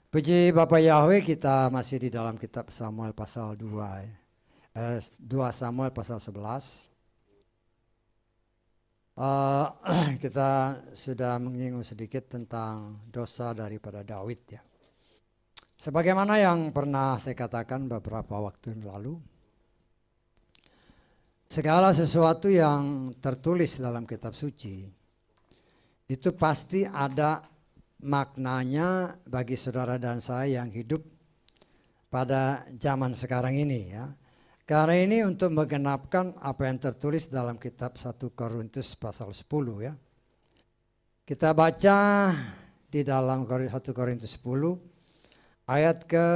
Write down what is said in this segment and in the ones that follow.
Puji Bapa Yahweh, kita masih di dalam kitab Samuel pasal 2. 2 Samuel pasal 11. Kita sudah menyinggung sedikit tentang dosa daripada Daud ya. Sebagaimana yang pernah saya katakan beberapa waktu yang lalu, segala sesuatu yang tertulis dalam kitab suci itu pasti ada maknanya bagi saudara dan saya yang hidup pada zaman sekarang ini ya. Karena ini untuk menggenapkan apa yang tertulis dalam kitab 1 Korintus pasal 10 ya. Kita baca di dalam 1 Korintus 10 ayat ke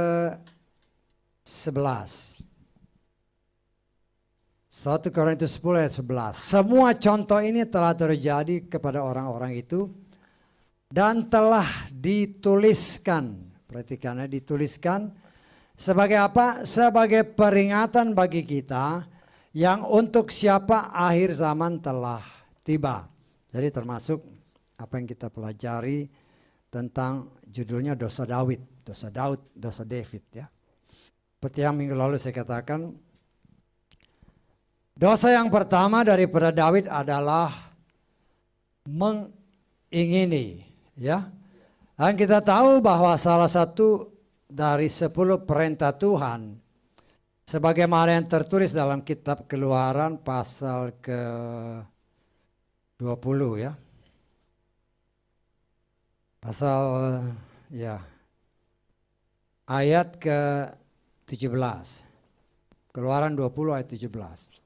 11. 1 Korintus 10 ayat 11. Semua contoh ini telah terjadi kepada orang-orang itu dan telah dituliskan. Perhatikannya, dituliskan sebagai apa? Sebagai peringatan bagi kita yang untuk siapa akhir zaman telah tiba. Jadi termasuk apa yang kita pelajari tentang judulnya dosa Daud, dosa David ya. Seperti yang minggu lalu saya katakan, dosa yang pertama daripada Daud adalah mengingini ya. Dan kita tahu bahwa salah satu dari 10 perintah Tuhan sebagaimana yang tertulis dalam kitab Keluaran pasal ke 20 ya. Pasal ya ayat ke 17. Keluaran 20 ayat 17.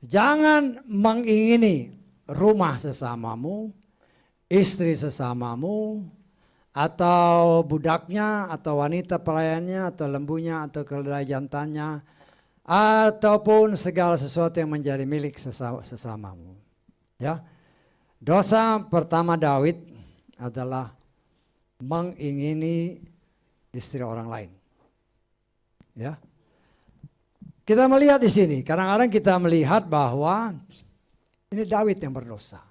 Jangan mengingini rumah sesamamu, istri sesamamu, atau budaknya, atau wanita pelayannya, atau lembunya, atau keledai jantannya, ataupun segala sesuatu yang menjadi milik sesamamu. Ya, dosa pertama Daud adalah mengingini istri orang lain. Ya, kita melihat di sini. Kadang-kadang kita melihat bahwa ini Daud yang berdosa.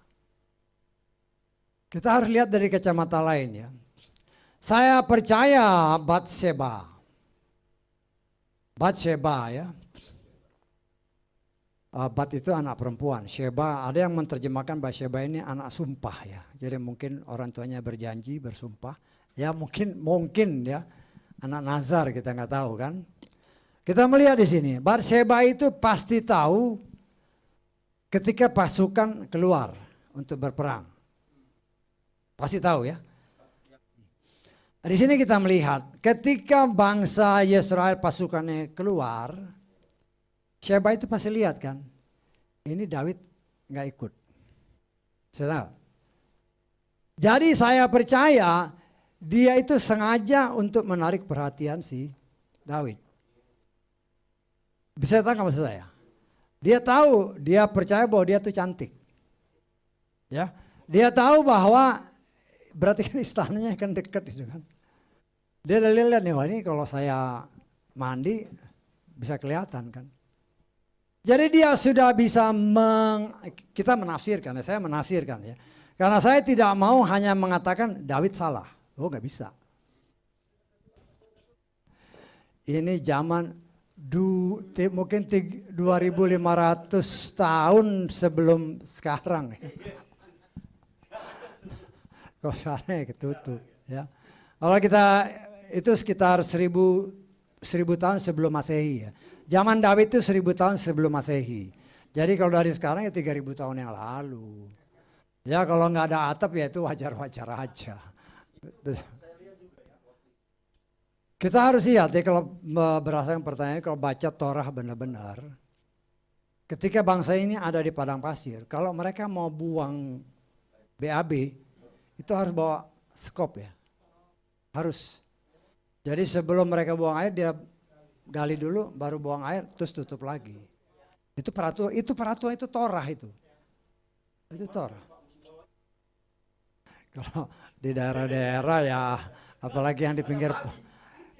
Kita harus lihat dari kacamata lain ya. Saya percaya Batseba ya. Bat itu anak perempuan. Sheba, ada yang menerjemahkan Batseba ini anak sumpah ya. Jadi mungkin orang tuanya berjanji, bersumpah. Ya mungkin ya. Anak nazar, kita nggak tahu kan. Kita melihat di sini, Batseba itu pasti tahu ketika pasukan keluar untuk berperang. Pasti tahu ya. Di sini kita melihat ketika bangsa Israel pasukannya keluar, Sheba itu pasti lihat kan, ini Daud nggak ikut. Saya tahu. Jadi saya percaya dia itu sengaja untuk menarik perhatian si Daud. Bisa tahu nggak maksud saya? Dia tahu, dia percaya bahwa dia tuh cantik. Ya, dia tahu bahwa berarti kan istananya kan dekat itu kan. Dia udah lihat nih, wah ini kalau saya mandi bisa kelihatan kan. Jadi dia sudah bisa kita menafsirkan ya, saya menafsirkan ya. Karena saya tidak mau hanya mengatakan Daud salah. Oh nggak bisa. Ini zaman mungkin 2.500 tahun sebelum sekarang. Kok sekarang ketutup ya. Kalau kita itu sekitar 1000 tahun sebelum Masehi ya. Zaman Daud itu 1000 tahun sebelum Masehi. Jadi kalau dari sekarang ya 3000 tahun yang lalu. Ya kalau nggak ada atap ya itu wajar-wajar aja. Kita harus lihat ya, kalau berdasarkan pertanyaan, kalau baca Torah benar-benar, ketika bangsa ini ada di padang pasir, kalau mereka mau buang BAB, itu harus bawa skop ya, harus. Jadi sebelum mereka buang air, dia gali dulu, baru buang air, terus tutup lagi. Itu peraturan itu Torah itu Torah. Kalau di daerah-daerah ya, apalagi yang di pinggir.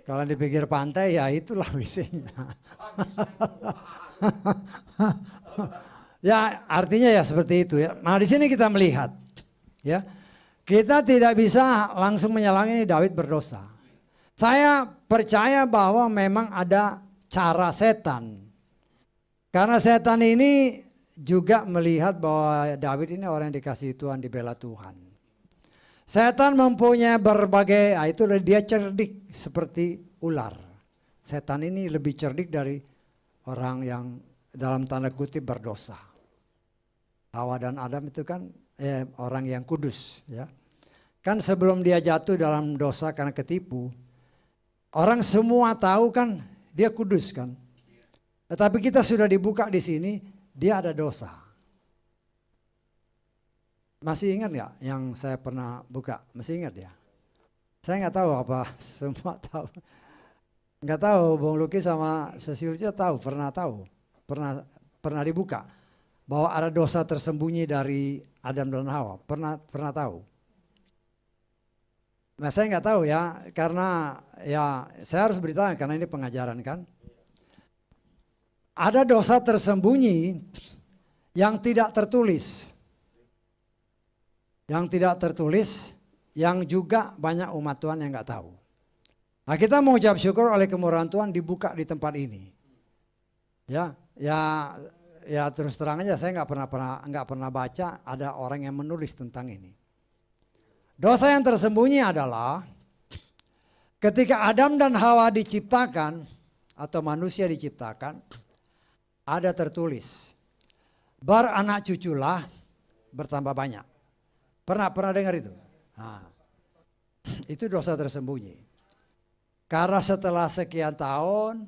Kalau di pinggir pantai ya itulah WC-nya. Ya artinya ya seperti itu ya. Nah di sini kita melihat ya, kita tidak bisa langsung menyalahkan Daud berdosa. Saya percaya bahwa memang ada cara setan. Karena setan ini juga melihat bahwa Daud ini orang yang dikasihi Tuhan, dibela Tuhan. Setan mempunyai berbagai, itu dia cerdik seperti ular. Setan ini lebih cerdik dari orang yang dalam tanda kutip berdosa. Hawa dan Adam itu kan orang yang kudus ya. Kan sebelum dia jatuh dalam dosa karena ketipu, orang semua tahu kan dia kudus kan. Tetapi kita sudah dibuka di sini, dia ada dosa. Masih ingat nggak yang saya pernah buka? Masih ingat ya? Saya nggak tahu apa semua tahu. Nggak tahu, Bung Luki sama Cecilia tahu, pernah dibuka bahwa ada dosa tersembunyi dari Adam dan Hawa. Pernah tahu? Nah saya nggak tahu ya, karena ya saya harus beritahu karena ini pengajaran kan. Ada dosa tersembunyi yang tidak tertulis. Yang tidak tertulis, yang juga banyak umat Tuhan yang nggak tahu. Nah kita mau ucap syukur oleh kemurahan Tuhan dibuka di tempat ini. Ya terus terang aja saya nggak pernah baca ada orang yang menulis tentang ini. Dosa yang tersembunyi adalah ketika Adam dan Hawa diciptakan atau manusia diciptakan, ada tertulis, beranak cuculah bertambah banyak. Pernah dengar itu? Nah, itu dosa tersembunyi. Karena setelah sekian tahun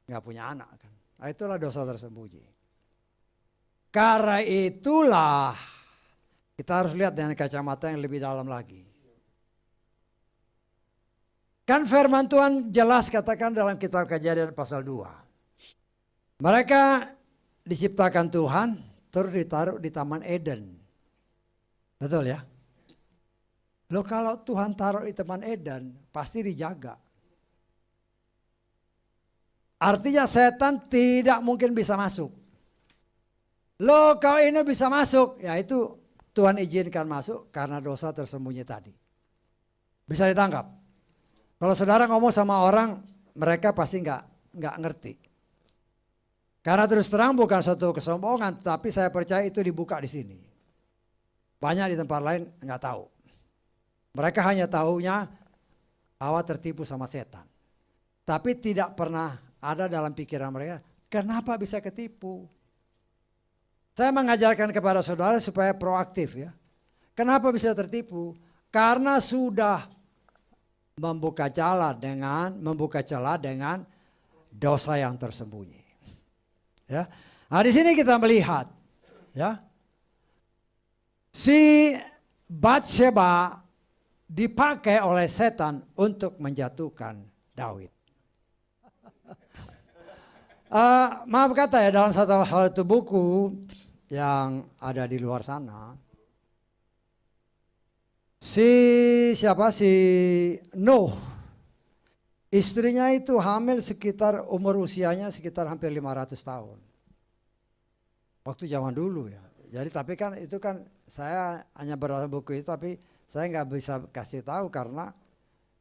nggak punya anak kan. Nah, itulah dosa tersembunyi. Karena itulah kita harus lihat dengan kacamata yang lebih dalam lagi. Kan firman Tuhan jelas katakan dalam kitab Kejadian pasal 2. Mereka diciptakan Tuhan terus ditaruh di Taman Eden. Betul ya? Loh kalau Tuhan taruh di Taman Eden pasti dijaga. Artinya setan tidak mungkin bisa masuk. Loh kalau ini bisa masuk, ya itu Tuhan izinkan masuk karena dosa tersembunyi tadi. Bisa ditangkap. Kalau saudara ngomong sama orang, mereka pasti nggak ngerti. Karena terus terang bukan suatu kesombongan, tapi saya percaya itu dibuka di sini. Banyak di tempat lain nggak tahu. Mereka hanya tahunya Hawa tertipu sama setan. Tapi tidak pernah ada dalam pikiran mereka, kenapa bisa ketipu? Saya mengajarkan kepada saudara supaya proaktif ya. Kenapa bisa tertipu? Karena sudah membuka celah dengan dosa yang tersembunyi. Ya. Nah di sini kita melihat ya, si Batsheba dipakai oleh setan untuk menjatuhkan Daud. Maaf kata ya, dalam satu buku yang ada di luar sana, si Nuh, istrinya itu hamil sekitar umur usianya sekitar hampir 500 tahun. Waktu zaman dulu ya. Jadi tapi kan itu kan saya hanya berbaca buku itu, tapi saya nggak bisa kasih tahu karena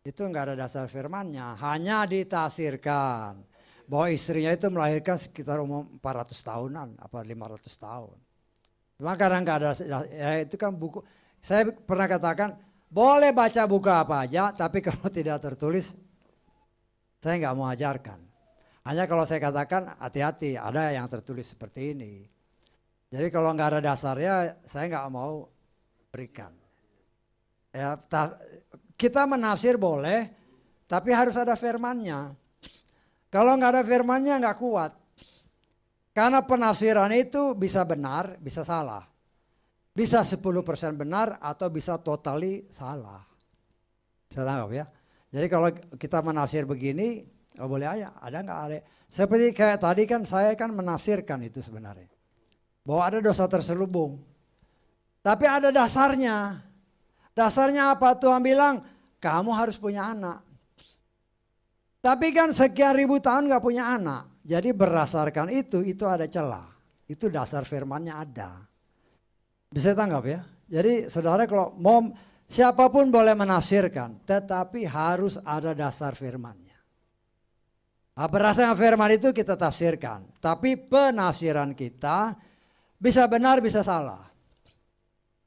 itu nggak ada dasar firmannya. Hanya ditafsirkan bahwa istrinya itu melahirkan sekitar umur 400 tahunan, apa 500 tahun. Cuma karena nggak ada, ya itu kan buku. Saya pernah katakan boleh baca buku apa aja, tapi kalau tidak tertulis saya nggak mau ajarkan. Hanya kalau saya katakan hati-hati, ada yang tertulis seperti ini. Jadi kalau nggak ada dasarnya, saya nggak mau berikan. Ya, kita menafsir boleh, tapi harus ada firmannya. Kalau nggak ada firmannya nggak kuat. Karena penafsiran itu bisa benar, bisa salah. Bisa 10% benar atau bisa totally salah. Saya tangkap ya. Jadi kalau kita menafsir begini, oh boleh aja, ada nggak ada. Seperti kayak tadi kan saya kan menafsirkan itu sebenarnya. Bahwa ada dosa terselubung. Tapi ada dasarnya. Dasarnya apa? Tuhan bilang, kamu harus punya anak. Tapi kan sekian ribu tahun gak punya anak. Jadi berdasarkan itu ada celah. Itu dasar firmannya ada. Bisa tanggap ya? Jadi saudara kalau mau, siapapun boleh menafsirkan, tetapi harus ada dasar firmannya. Berdasarkan firman itu kita tafsirkan. Tapi penafsiran kita bisa benar bisa salah.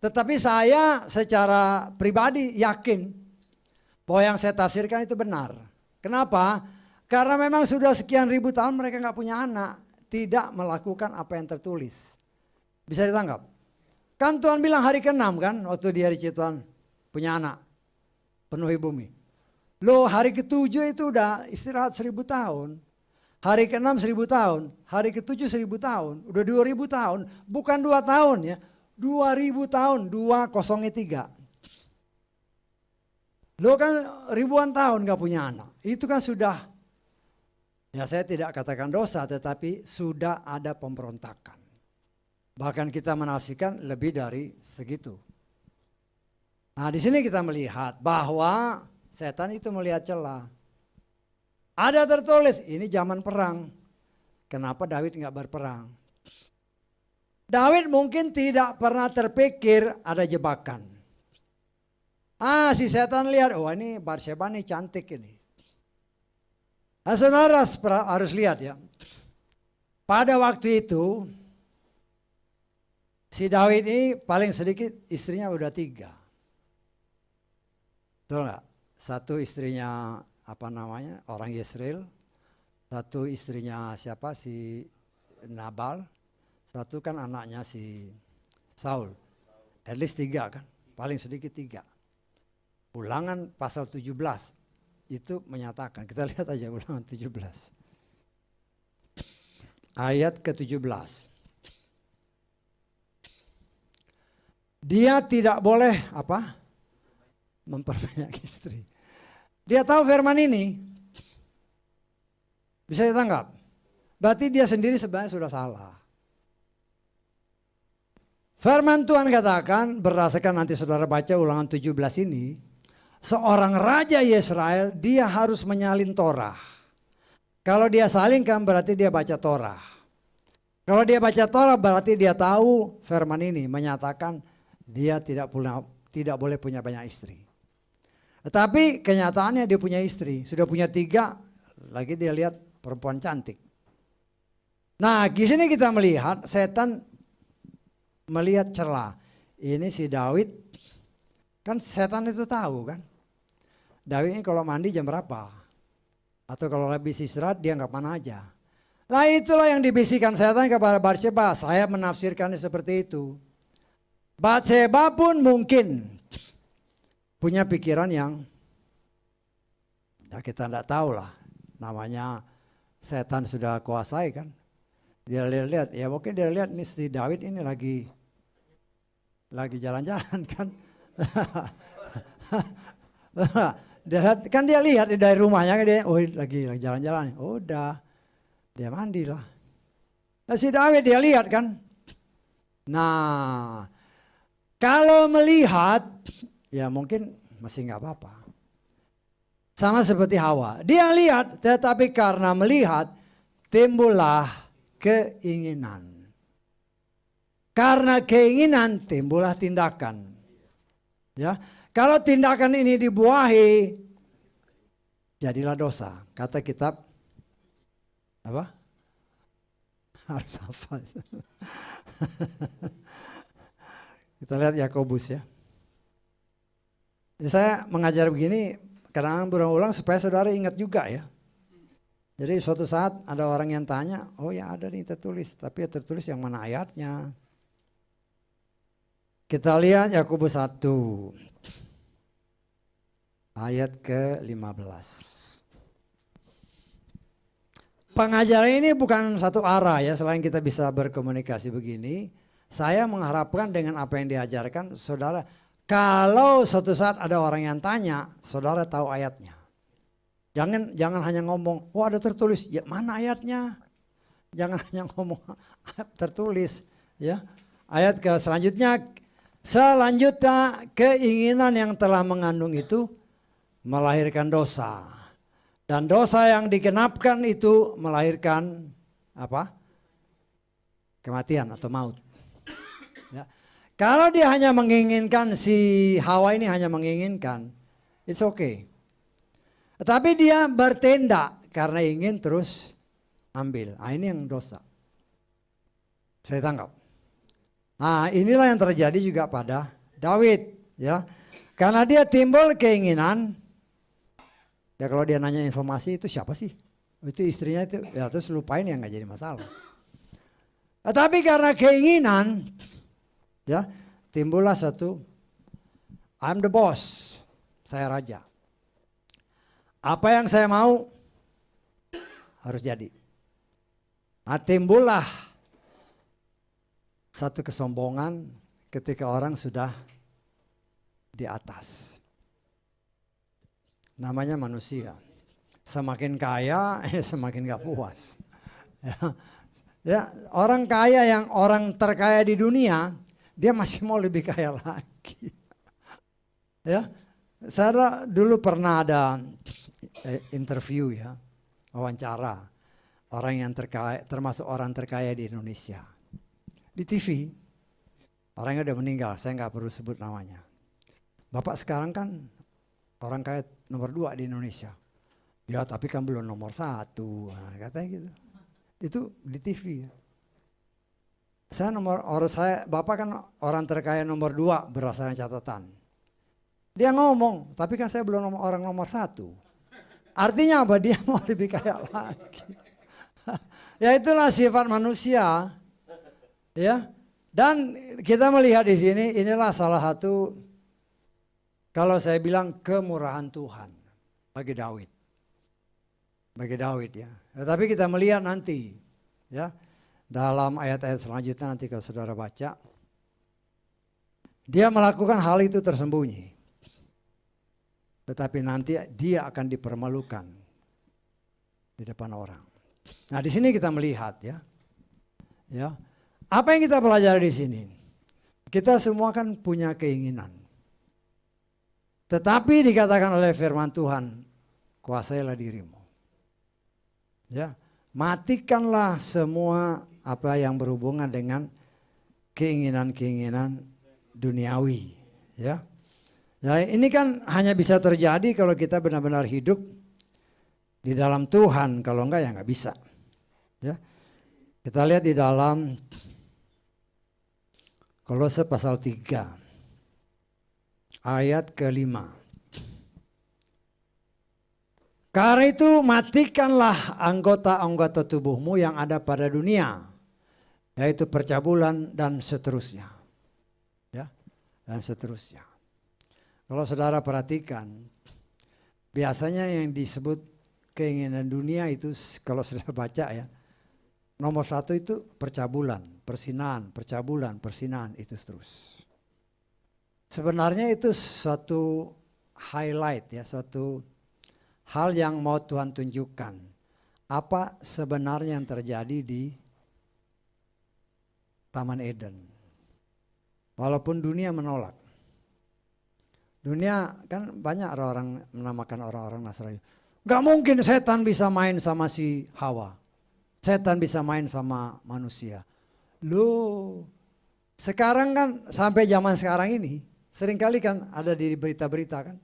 Tetapi saya secara pribadi yakin bahwa yang saya tafsirkan itu benar. Kenapa? Karena memang sudah sekian ribu tahun mereka nggak punya anak. Tidak melakukan apa yang tertulis. Bisa ditangkap? Kan Tuhan bilang hari ke-6 kan, waktu dia diciptakan punya anak, penuhi bumi. Loh hari ke-7 itu udah istirahat 1000 tahun. Hari ke-6 1000 tahun, hari ke-7 1000 tahun, udah 2000 tahun. Bukan 2 tahun ya, 2000 tahun, 203. Loh kan ribuan tahun gak punya anak. Itu kan sudah, ya saya tidak katakan dosa, tetapi sudah ada pemberontakan. Bahkan kita menafsirkan lebih dari segitu. Nah di sini kita melihat bahwa setan itu melihat celah. Ada tertulis ini zaman perang. Kenapa Daud nggak berperang? Daud mungkin tidak pernah terpikir ada jebakan. Si setan lihat, oh ini Batseba nih cantik ini. Nah, saudara harus lihat ya. Pada waktu itu si Daud ini paling sedikit istrinya udah 3. Betul nggak? Satu istrinya orang Yesreel. Satu istrinya siapa? Si Nabal. Satu kan anaknya si Saul. At least 3 kan? Paling sedikit 3. Ulangan pasal 17 itu menyatakan. Kita lihat aja ulangan 17. Ayat ke-17. Dia tidak boleh memperbanyak istri. Dia tahu firman ini. Bisa ditangkap? Berarti dia sendiri sebenarnya sudah salah. Firman Tuhan katakan, berdasarkan nanti saudara baca ulangan 17 ini, seorang raja Israel dia harus menyalin Torah. Kalau dia salingkan berarti dia baca Torah. Kalau dia baca Torah berarti dia tahu firman ini menyatakan dia tidak boleh punya banyak istri. Tetapi kenyataannya dia punya istri. Sudah punya 3. Lagi dia lihat perempuan cantik. Nah di sini kita melihat setan melihat celah. Ini si Daud. Kan setan itu tahu kan. Daud ini kalau mandi jam berapa. Atau kalau habis istirahat dia nggak mana aja. Lah itulah yang dibisikkan setan kepada Batseba. Saya menafsirkannya seperti itu. Batseba pun mungkin punya pikiran yang ya kita tidak tahu lah. Namanya setan sudah kuasai kan. Dia lihat, ya mungkin dia lihat nih si Daud ini lagi jalan-jalan kan. Dia lihat dari rumahnya dia, oh lagi jalan-jalan. Oh, udah dia mandi lah. Nah, si Daud dia lihat kan. Nah kalau melihat, ya mungkin masih nggak apa-apa. Sama seperti Hawa. Dia lihat, tetapi karena melihat, timbullah keinginan. Karena keinginan, timbullah tindakan. Ya, kalau tindakan ini dibuahi, jadilah dosa. Kata kitab, apa? Harus hafal. Kita lihat Yakobus ya. Jadi saya mengajar begini kadang berulang-ulang supaya saudara ingat juga ya. Jadi suatu saat ada orang yang tanya, oh ya ada nih tertulis, tapi tertulis yang mana ayatnya? Kita lihat Yakobus 1 ayat ke-15. Pengajaran ini bukan satu arah ya, selain kita bisa berkomunikasi begini. Saya mengharapkan dengan apa yang diajarkan, saudara, kalau suatu saat ada orang yang tanya, saudara tahu ayatnya. Jangan hanya ngomong, ada tertulis, ya mana ayatnya? Jangan hanya ngomong tertulis, ya. Ayat ke selanjutnya keinginan yang telah mengandung itu melahirkan dosa. Dan dosa yang digenapkan itu melahirkan apa? kematian atau maut. Ya. Kalau dia hanya menginginkan, si Hawa ini hanya menginginkan, it's okay. Tetapi dia bertindak karena ingin terus ambil. Nah, ini yang dosa. Saya tangkap. Nah, inilah yang terjadi juga pada Daud, ya. Karena dia timbul keinginan. Ya kalau dia nanya informasi itu siapa sih? Itu istrinya itu, ya terus lupain ya nggak jadi masalah. Tetapi karena keinginan, ya timbullah satu, I'm the boss, saya raja. Apa yang saya mau harus jadi. Nah, timbullah satu kesombongan ketika orang sudah di atas. Namanya manusia. Semakin kaya, semakin gak puas. Ya, orang kaya yang orang terkaya di dunia, dia masih mau lebih kaya lagi. Ya, saya dulu pernah ada interview ya, wawancara orang yang terkaya, termasuk orang terkaya di Indonesia. Di TV, orangnya udah meninggal, saya nggak perlu sebut namanya. Bapak sekarang kan orang kaya nomor 2 di Indonesia. Ya tapi kan belum nomor 1, nah, katanya gitu. Itu di TV. Bapak kan orang terkaya nomor 2 berdasarkan catatan. Dia ngomong, tapi kan saya belum orang nomor 1. Artinya apa? Dia mau lebih kaya lagi. Ya itulah sifat manusia. Ya, dan kita melihat di sini inilah salah satu, kalau saya bilang kemurahan Tuhan bagi Daud, ya. Tetapi kita melihat nanti, ya dalam ayat-ayat selanjutnya nanti kalau saudara baca, dia melakukan hal itu tersembunyi, tetapi nanti dia akan dipermalukan di depan orang. Nah di sini kita melihat ya. Apa yang kita pelajari di sini? Kita semua kan punya keinginan. Tetapi dikatakan oleh firman Tuhan, kuasailah dirimu. Ya, matikanlah semua apa yang berhubungan dengan keinginan-keinginan duniawi, ya. Nah, ini kan hanya bisa terjadi kalau kita benar-benar hidup di dalam Tuhan, kalau enggak ya enggak bisa. Ya. Kita lihat di dalam Kolose pasal 3 ayat ke-5. Karena itu matikanlah anggota-anggota tubuhmu yang ada pada dunia, yaitu percabulan dan seterusnya. Ya, dan seterusnya. Kalau saudara perhatikan, biasanya yang disebut keinginan dunia itu kalau saudara baca ya, nomor 1 itu percabulan, persinahan, percabulan, persinahan itu terus. Sebenarnya itu suatu highlight ya, suatu hal yang mau Tuhan tunjukkan. Apa sebenarnya yang terjadi di Taman Eden. Walaupun dunia menolak. Dunia kan banyak orang menamakan orang-orang Nasrani. Gak mungkin setan bisa main sama si Hawa. Setan bisa main sama manusia. Loh, sekarang kan sampai zaman sekarang ini seringkali kan ada di berita-berita kan.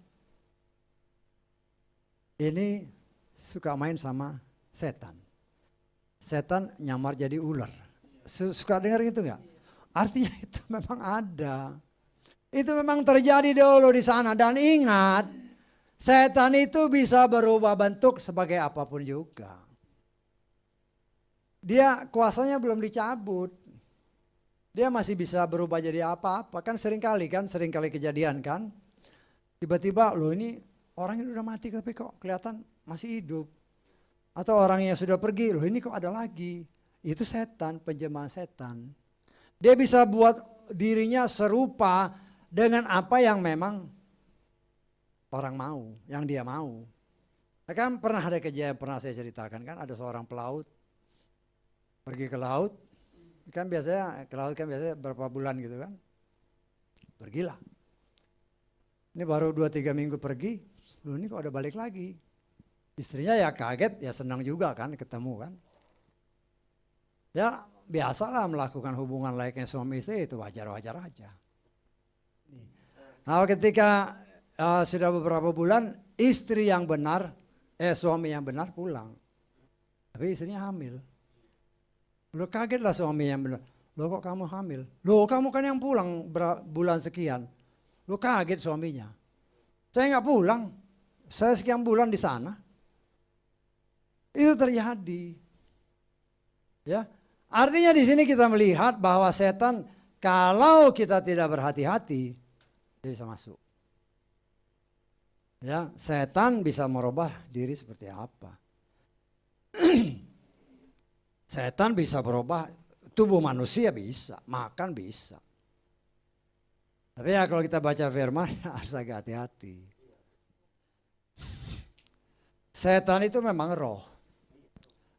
Ini suka main sama setan. Setan nyamar jadi ular. Suka dengar gitu enggak? Artinya itu memang ada. Itu memang terjadi dulu di sana. Dan ingat, setan itu bisa berubah bentuk sebagai apapun juga. Dia kuasanya belum dicabut. Dia masih bisa berubah jadi apa-apa. Kan seringkali kejadian kan. Tiba-tiba loh ini orangnya udah mati tapi kok kelihatan masih hidup. Atau orangnya sudah pergi, loh ini kok ada lagi. Itu setan, penjemaah setan. Dia bisa buat dirinya serupa dengan apa yang memang orang mau, yang dia mau. Kan pernah ada kejadian, pernah saya ceritakan kan, ada seorang pelaut pergi ke laut, kan biasanya ke laut kan biasanya berapa bulan gitu kan. Pergilah. Ini baru 2-3 minggu pergi, loh ini kok ada balik lagi. Istrinya ya kaget, ya senang juga kan ketemu kan. Ya biasalah melakukan hubungan layaknya suami istri, itu wajar-wajar aja. Nah ketika sudah beberapa bulan istri yang benar, suami yang benar pulang. Tapi istrinya hamil. Lo kagetlah suami yang benar. Lo kok kamu hamil? Lo kamu kan yang pulang bulan sekian. Lo kaget suaminya. Saya nggak pulang. Saya sekian bulan di sana. Itu terjadi. Ya. Artinya di sini kita melihat bahwa setan kalau kita tidak berhati-hati dia bisa masuk. Ya, setan bisa merubah diri seperti apa? Setan bisa berubah tubuh manusia, bisa, makan bisa. Tapi ya kalau kita baca firman harus agak hati-hati. Setan itu memang roh.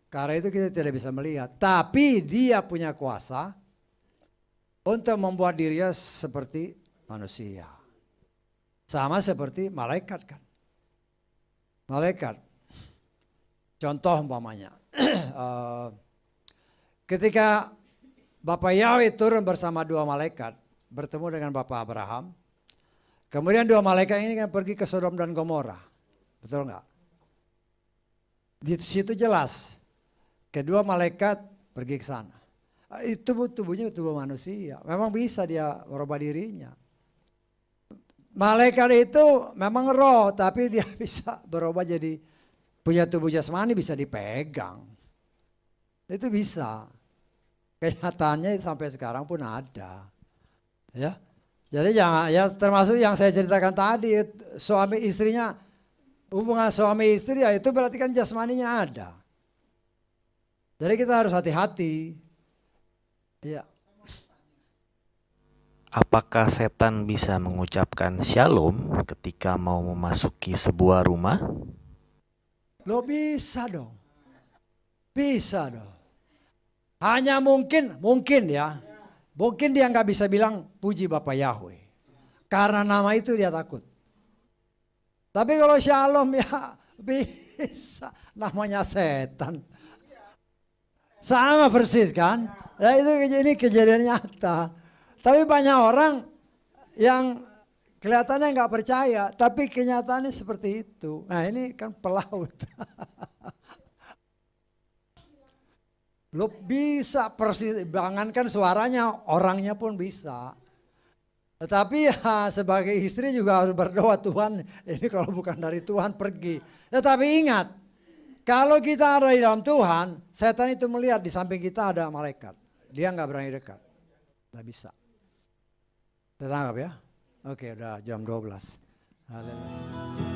Karena itu kita tidak bisa melihat. Tapi dia punya kuasa untuk membuat dirinya seperti manusia. Sama seperti malaikat kan. Malaikat. Contoh umpamanya. Ketika Bapak Yahweh turun bersama dua malaikat. Bertemu dengan Bapak Abraham. Kemudian dua malaikat ini kan pergi ke Sodom dan Gomora. Betul enggak? Di situ jelas. Kedua malaikat pergi ke sana. Itu tubuhnya tubuh manusia. Memang bisa dia merubah dirinya. Malaikat itu memang roh, tapi dia bisa berubah jadi punya tubuh jasmani, bisa dipegang. Itu bisa. Kenyataannya sampai sekarang pun ada. Ya. Jadi jangan, ya termasuk yang saya ceritakan tadi, suami istrinya, hubungan suami istri ya itu berarti kan jasmaninya ada. Jadi kita harus hati-hati. Ya. Apakah setan bisa mengucapkan shalom ketika mau memasuki sebuah rumah? Lo bisa dong. Bisa dong. Hanya mungkin ya. Mungkin dia nggak bisa bilang puji Bapak Yahweh. Karena nama itu dia takut. Tapi kalau shalom ya bisa. Namanya setan. Sama persis kan. Ya ini kejadian nyata. Tapi banyak orang yang kelihatannya nggak percaya. Tapi kenyataannya seperti itu. Nah ini kan pelaut. Lo bisa persis, jangankan suaranya, orangnya pun bisa. Tetapi ya sebagai istri juga harus berdoa, Tuhan ini kalau bukan dari Tuhan pergi. Tetapi ingat, kalau kita ada di dalam Tuhan, setan itu melihat di samping kita ada malaikat. Dia nggak berani dekat. Nggak bisa. Kita tangkap ya? Oke udah jam 12. Haleluya.